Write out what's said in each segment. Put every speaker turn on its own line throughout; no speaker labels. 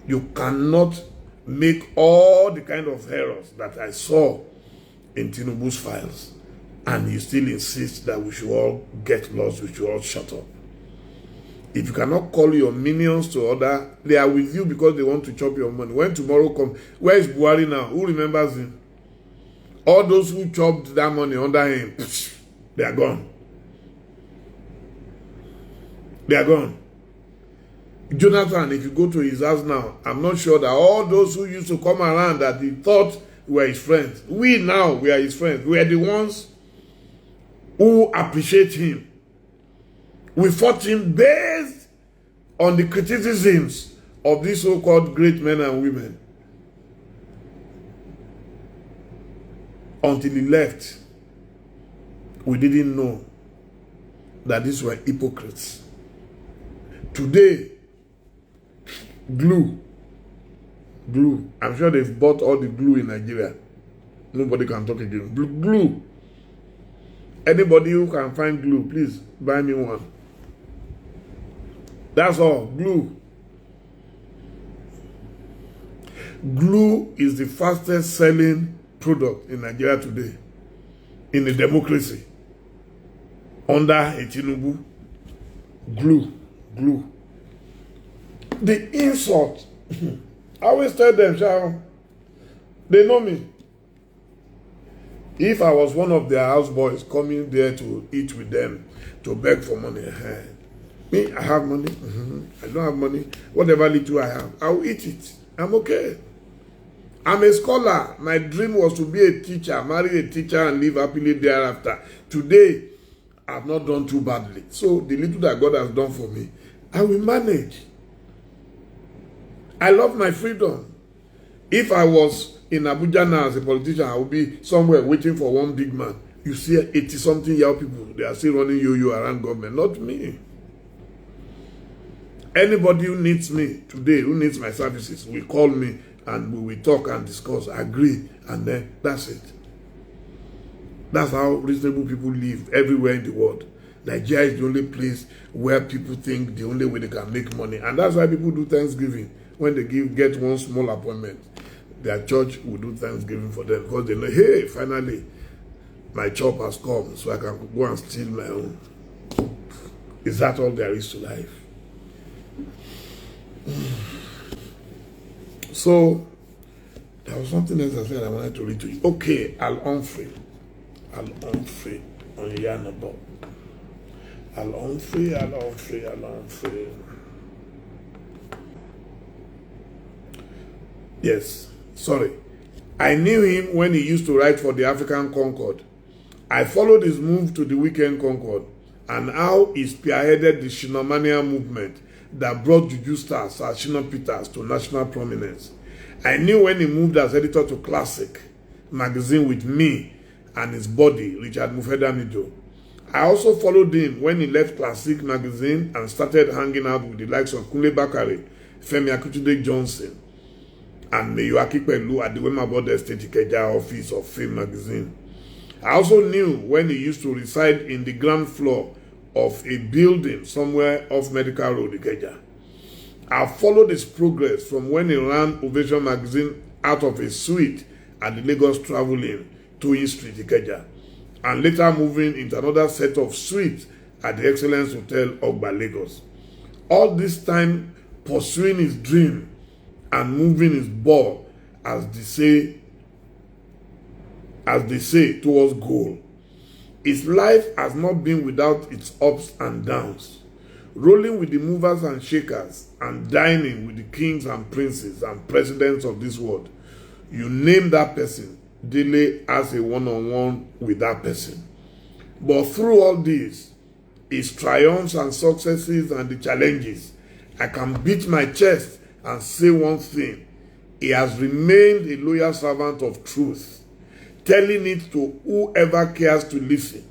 You cannot make all the kind of errors that I saw in Tinubu's files, and you still insist that we should all get lost, we should all shut up. If you cannot call your minions to order, they are with you because they want to chop your money. When tomorrow comes, where is Buhari now? Who remembers him? All those who chopped that money under him, they are gone. They are gone. Jonathan, if you go to his house now, I'm not sure that all those who used to come around that he thought were his friends, we are his friends. We are the ones who appreciate him. We fought him based on the criticisms of these so-called great men and women. Until he left, we didn't know that these were hypocrites. Today, glue. I'm sure they've bought all the glue in Nigeria. Nobody can talk again. Glue. Anybody who can find glue, please buy me one. That's all. Glue. Glue is the fastest selling product in Nigeria today. In a democracy. Under a Tinubu. Glue. The insult. I always tell them, Sharon, they know me. If I was one of their houseboys coming there to eat with them, to beg for money, me, I have money. I don't have money. Whatever little I have, I'll eat it. I'm okay. I'm a scholar. My dream was to be a teacher, marry a teacher, and live happily thereafter. Today, I've not done too badly. So the little that God has done for me, I will manage. I love my freedom. If I was in Abuja now as a politician, I would be somewhere waiting for one big man. You see 80-something young people, they are still running yo-yo around government. Not me. Anybody who needs me today, who needs my services, will call me and we will talk and discuss, agree, and then that's it. That's how reasonable people live everywhere in the world. Nigeria is the only place where people think the only way they can make money. And that's why people do Thanksgiving. When they get one small appointment, their church will do Thanksgiving for them because they know, hey, finally, my chop has come, so I can go and steal my own. Is that all there is to life? So, there was something else I said I wanted to read to you. Okay, Al-Humphrey on Yanabo. Al-Humphrey. Yes, sorry. I knew him when he used to write for the African Concord. I followed his move to the Weekend Concord and how he spearheaded the Shinomania movement that brought Juju star Sir Shina Peters to national prominence. I knew when he moved as editor to Classic magazine with me and his buddy, Richard Mufedamijo. I also followed him when he left Classic magazine and started hanging out with the likes of Kunle Bakare, Femi Akutude Johnson, and Meyoaki Pelu at the Wema Board Estate Ikeja office of Fame magazine. I also knew when he used to reside in the ground floor of a building somewhere off Medical Road, Ikeja. I followed his progress from when he ran Ovation magazine out of a suite at the Lagos Travel Inn, Toyin Street, Ikeja, and later moving into another set of suites at the Excellence Hotel, Ogba, Lagos. All this time pursuing his dream and moving his ball, as they say, towards goal. His life has not been without its ups and downs, rolling with the movers and shakers and dining with the kings and princes and presidents of this world. You name that person, Dele has a one-on-one with that person. But through all this, his triumphs and successes and the challenges, I can beat my chest and say one thing: he has remained a loyal servant of truth, telling it to whoever cares to listen.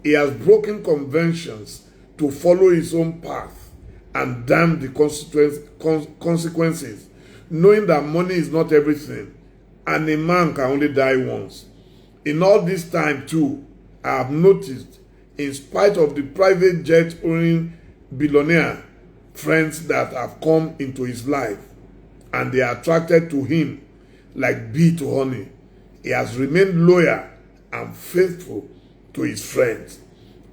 He has broken conventions to follow his own path and damn the consequences, knowing that money is not everything and a man can only die once. In all this time too, I have noticed, in spite of the private jet-owning billionaire friends that have come into his life, and they are attracted to him like bee to honey. He has remained loyal and faithful to his friends.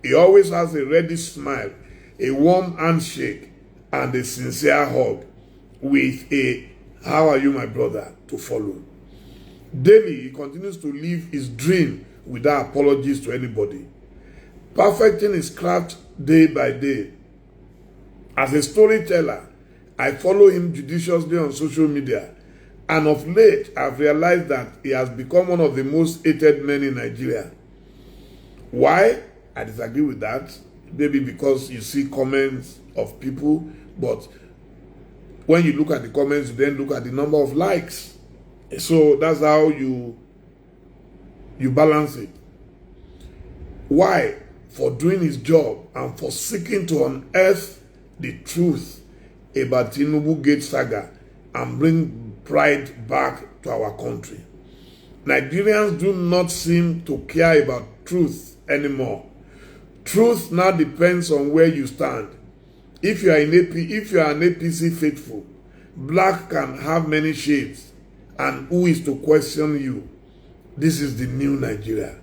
He always has a ready smile, a warm handshake, and a sincere hug with a "How are you, my brother?" to follow. Daily, he continues to live his dream without apologies to anybody, perfecting his craft day by day. As a storyteller, I follow him judiciously on social media, and of late, I've realized that he has become one of the most hated men in Nigeria. Why? I disagree with that. Maybe because you see comments of people, but when you look at the comments, you then look at the number of likes. So that's how you balance it. Why? For doing his job and for seeking to unearth the truth about Tinubu Gate saga and bring pride back to our country. Nigerians do not seem to care about truth anymore. Truth now depends on where you stand. If you are an APC faithful, black can have many shades, and who is to question you? This is the new Nigeria.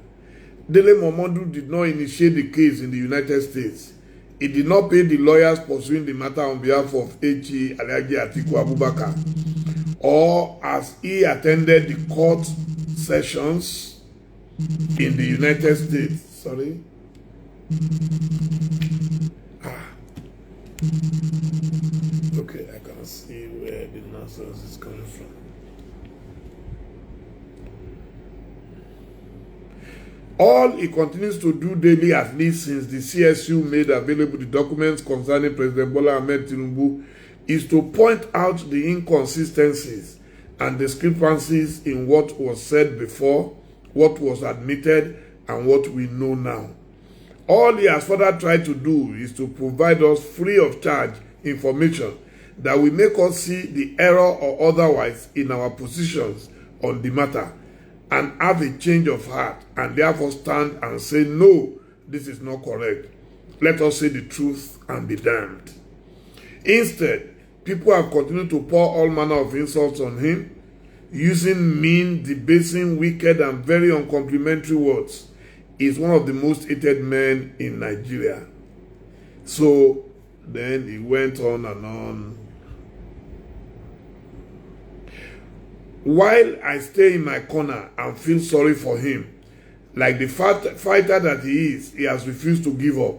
Dele Momodu did not initiate the case in the United States. He did not pay the lawyers pursuing the matter on behalf of H.E. Alhaji Atiku Abubakar, or as he attended the court sessions in the United States. Sorry. Okay, I can see where the nonsense is coming from. All he continues to do daily, at least since the CSU made available the documents concerning President Bola Ahmed Tinubu, is to point out the inconsistencies and discrepancies in what was said before, what was admitted, and what we know now. All he has further tried to do is to provide us free of charge information that will make us see the error or otherwise in our positions on the matter, and have a change of heart, and therefore stand and say, no, this is not correct. Let us say the truth and be damned. Instead, people have continued to pour all manner of insults on him, using mean, debasing, wicked, and very uncomplimentary words. He is one of the most hated men in Nigeria. So then he went on and on. While I stay in my corner and feel sorry for him, like the fighter that he is, he has refused to give up.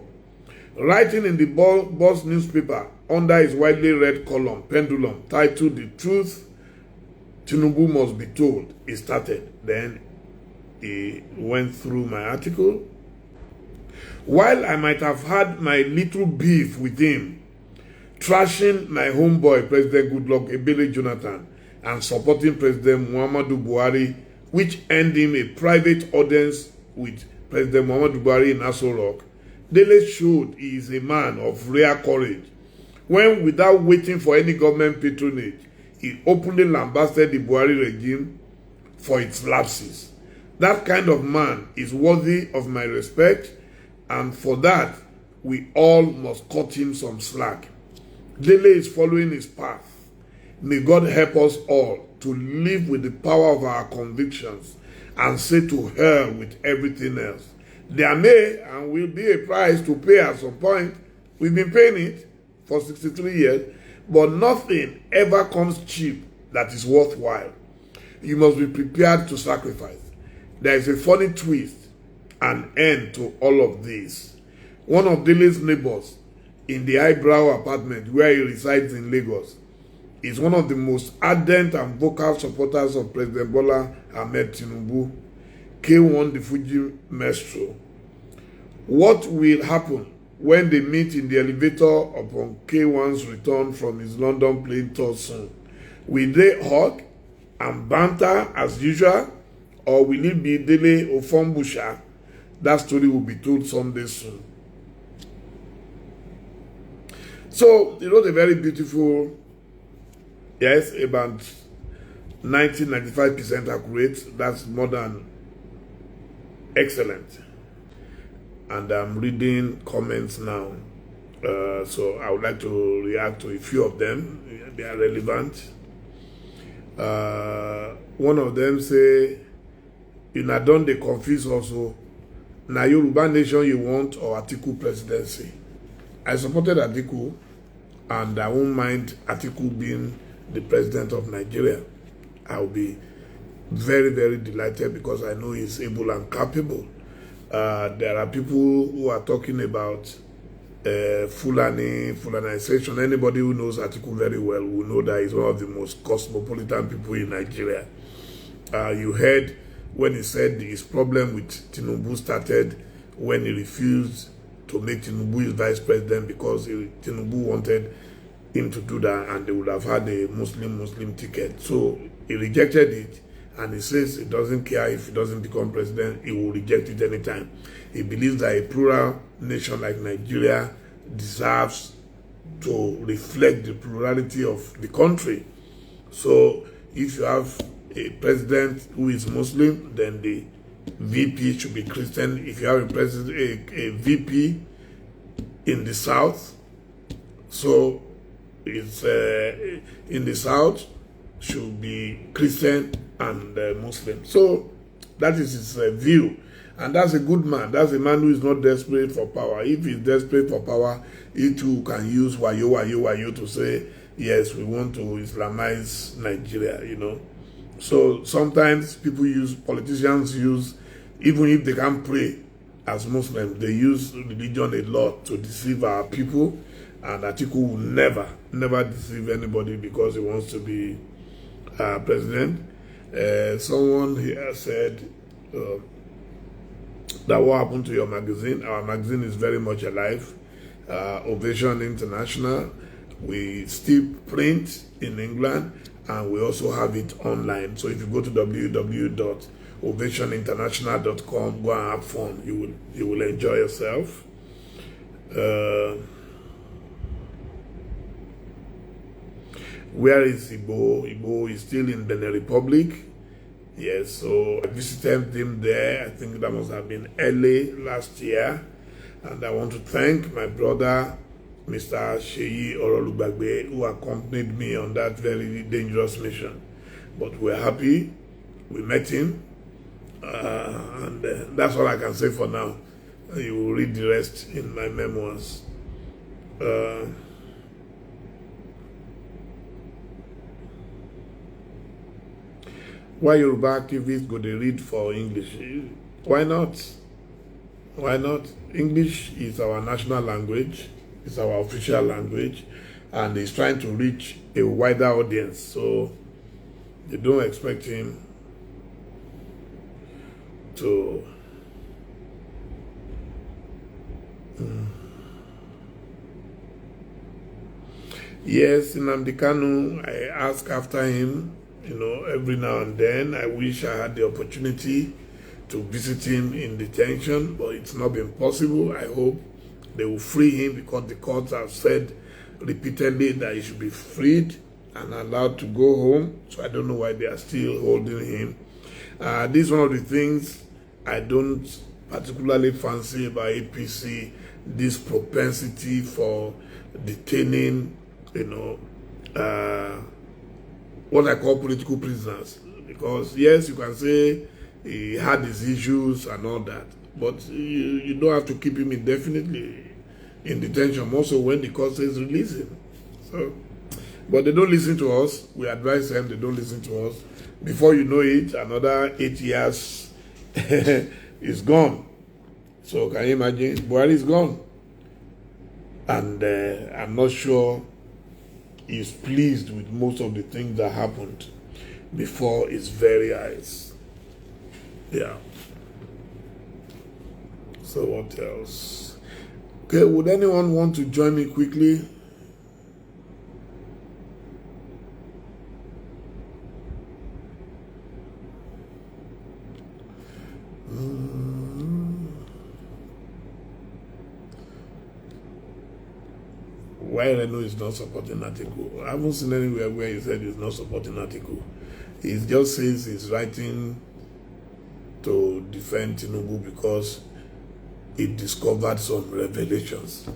Writing in the Boss newspaper under his widely read column, Pendulum, titled "The Truth Tinubu Must Be Told," he started. Then he went through my article. While I might have had my little beef with him, trashing my homeboy, President Goodluck Ebele Jonathan, and supporting President Momodu Buhari, which earned him a private audience with President Momodu Buhari in Aso Rock, Dele showed he is a man of rare courage when, without waiting for any government patronage, he openly lambasted the Buhari regime for its lapses. That kind of man is worthy of my respect, and for that, we all must cut him some slack. Dele is following his path. May God help us all to live with the power of our convictions and say to hell with everything else. There may and will be a price to pay at some point. We've been paying it for 63 years, but nothing ever comes cheap that is worthwhile. You must be prepared to sacrifice. There is a funny twist and end to all of this. One of Dele's neighbors in the Eyebrow apartment where he resides in Lagos is one of the most ardent and vocal supporters of President Bola Ahmed Tinubu, K1 the Fuji Maestro. What will happen when they meet in the elevator upon K1's return from his London plane tour soon? Will they hug and banter as usual, or will it be Dele Ofonbusha? That story will be told someday soon. So, he wrote a very beautiful, yes, about 90-95% accurate. That's more than excellent. And I'm reading comments now. So I would like to react to a few of them. They are relevant. One of them say, you not done the confuse also. Now Yoruba nation you want or Atiku presidency? I supported Atiku, and I won't mind Atiku being the president of Nigeria. I'll be very, very delighted because I know he's able and capable. There are people who are talking about Fulanization. Anybody who knows Atiku very well will know that he's one of the most cosmopolitan people in Nigeria. You heard when he said his problem with Tinubu started when he refused to make Tinubu his vice president because Tinubu wanted him to do that and they would have had a Muslim ticket. So he rejected it, and he says he doesn't care if he doesn't become president, he will reject it anytime. He believes that a plural nation like Nigeria deserves to reflect the plurality of the country. So if you have a president who is Muslim, then the VP should be Christian. If you have a president, a VP in the South, so it's in the South should be Christian and Muslim. So that is his view, and that's a good man. That's a man who is not desperate for power. If he's desperate for power, he too can use wayo to say, yes, we want to Islamize Nigeria, you know. So sometimes politicians use, even if they can't pray as Muslims, they use religion a lot to deceive our people. And Atiku will never deceive anybody because he wants to be president. Someone here said that what happened to your magazine? Our magazine is very much alive. Ovation International. We still print in England, and we also have it online. So if you go to www.ovationinternational.com, go and have fun. You will enjoy yourself. Where is Igbo? Igbo is still in Benin Republic. Yes, so I visited him there. I think that must have been early last year. And I want to thank my brother, Mr. Sheyi Orolugbagbe, who accompanied me on that very dangerous mission. But we're happy. We met him. And that's all I can say for now. You will read the rest in my memoirs. Why Yoruba activists go they read for English? Why not? Why not? English is our national language. It's our official language, and he's trying to reach a wider audience. So they don't expect him to Yes, Nnamdi Kanu, I ask after him, you know, every now and then. I wish I had the opportunity to visit him in detention, but it's not been possible. I hope they will free him because the courts have said repeatedly that he should be freed and allowed to go home. So I don't know why they are still holding him. This is one of the things I don't particularly fancy about APC, this propensity for detaining, you know, what I call political prisoners. Because yes, you can say he had his issues and all that, but you don't have to keep him indefinitely in detention, also when the court says release him. So, but they don't listen to us. We advise them, they don't listen to us. Before you know it, another 8 years is gone. So can you imagine? Buhari is gone. And I'm not sure he's pleased with most of the things that happened before his very eyes. Yeah. So what else? Okay, would anyone want to join me quickly? Why Reno is not supporting Atiku? I haven't seen anywhere where he said he's not supporting Atiku. He just says he's writing to defend Tinubu because he discovered some revelations.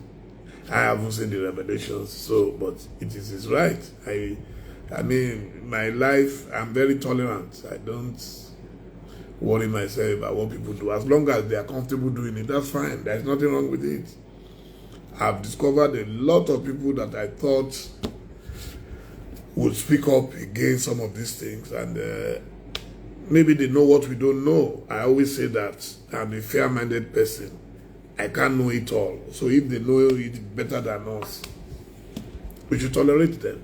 I haven't seen the revelations, so but it is his right. I mean, my life, I'm very tolerant. I don't worry myself about what people do. As long as they are comfortable doing it, that's fine. There's nothing wrong with it. I've discovered a lot of people that I thought would speak up against some of these things, and maybe they know what we don't know. I always say that I'm a fair-minded person. I can't know it all. So if they know it better than us, we should tolerate them.